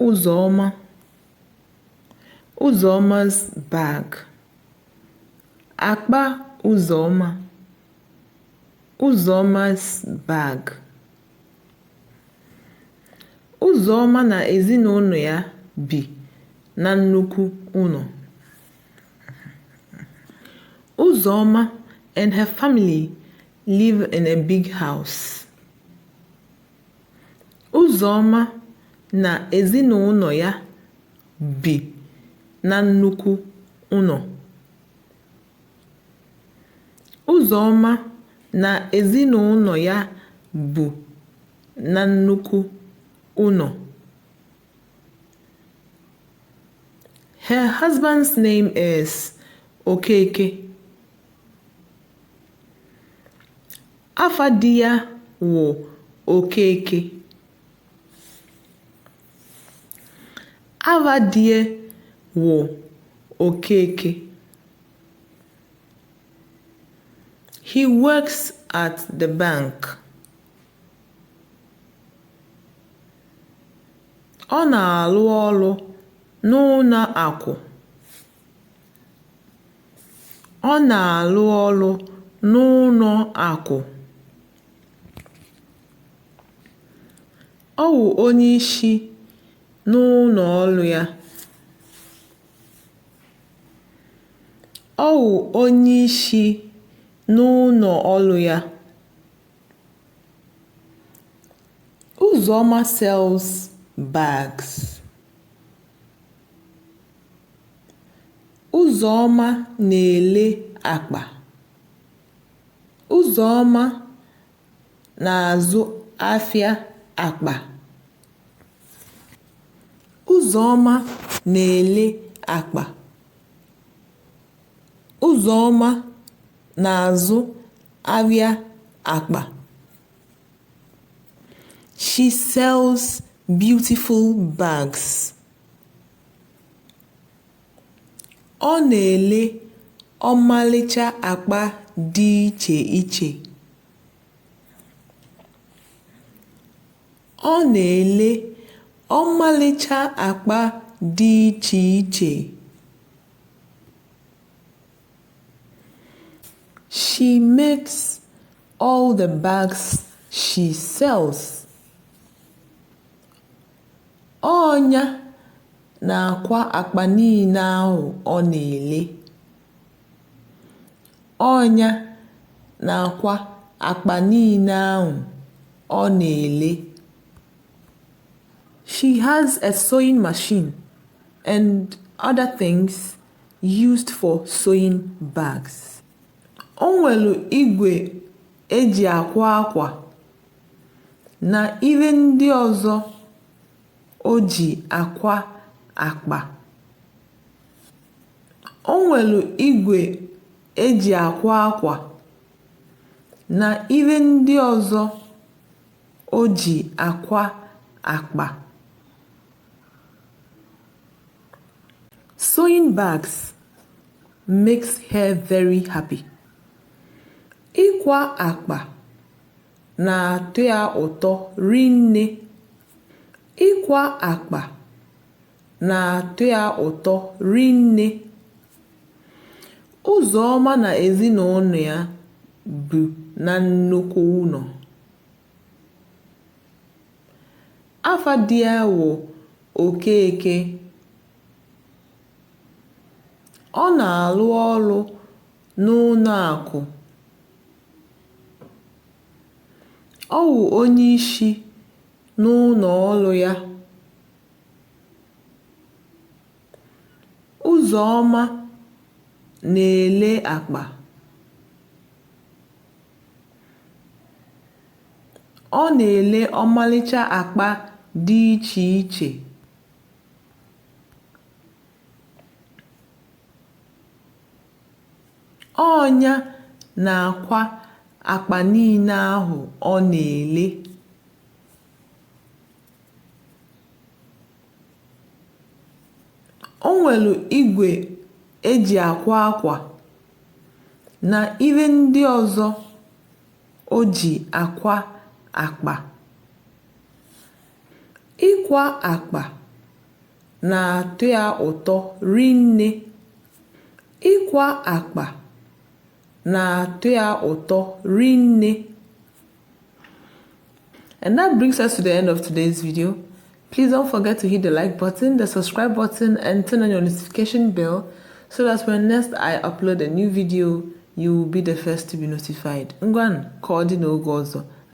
Uzoma. Uzoma's bag. Akpa Uzoma. Uzoma's bag. Uzoma na ezinụlọ ya bi na nnukwu ụlọ. Uzoma and her family live in a big house. Uzoma na ezinụlọ ya bi na nnukwu ụlọ. Uzoma na ezinụlọ ya bu na nnukwu ụlọ. Her husband's name is Okeke. Afa di ya wụ Okeke. Afa di ya wụ Okeke. He works at the bank. Ọ na-arụ ọrụ n'ụlọ akụ. Ọ na-arụ ọrụ n'ụlọ akụ. Ọ wụ onye isi n'ụlọ ọrụ ya. Ọ wụ onye isi n'ụlọ ọrụ ya. Uzoma sells bags. Uzoma na-ele akpa. Uzoma na-azụ afịa akpa. Uzoma na-ele akpa. Uzoma na-azụ ahịa akpa. She sells beautiful bags. Ọ na-ele ọmalịcha akpa dị iche iche. Ọ na-ele ọmalịcha akpa dị iche iche. She makes all the bags she sells. Ọnya na-akwa akpa niile ahụ ọ na-ele. Ọnya na-akwa akpa niile ahụ ọ na-ele. She has a sewing machine and other things used for sewing bags. O nwere igwe eji akwa akwa na ihe ndị ọzọ o ji akwa akpa. O nwere igwe eji akwa akwa na ihe ndị ọzọ o ji akwa akpa. Sewing bags makes her very happy. Ịkwa akpa na-atọ ya ụtọ rinne. Ịkwa akpa na-atọ ya ụtọ rinne. Uzoma na ezinụlọ ya bi na nnukwu ụlọ. Afa di ya wụ Okeke. Ọ na-arụ ọrụ n'ụlọ akụ. Ọ wụ onye isi n'ụlọ ọrụ ya. Uzoma na-ele akpa. Ọ na-ele ọmalịcha akpa dị iche iche. Ọnya na-akwa akpa niile ahụ ọ na-ele. O nwere igwe eji akwa akwa na ihe ndị ọzọ o ji akwa akpa. Ịkwa akpa na-atọ ya ụtọ rinne. Ịkwa akpa na-atọ ya ụtọ rinne. And that brings us to the end of today's video. Please don't forget to hit the like button, the subscribe button, and turn on your notification bell so that when next I upload a new video, you will be the first to be notified. Ngwan, ka ọ dị n'oge ọzọ.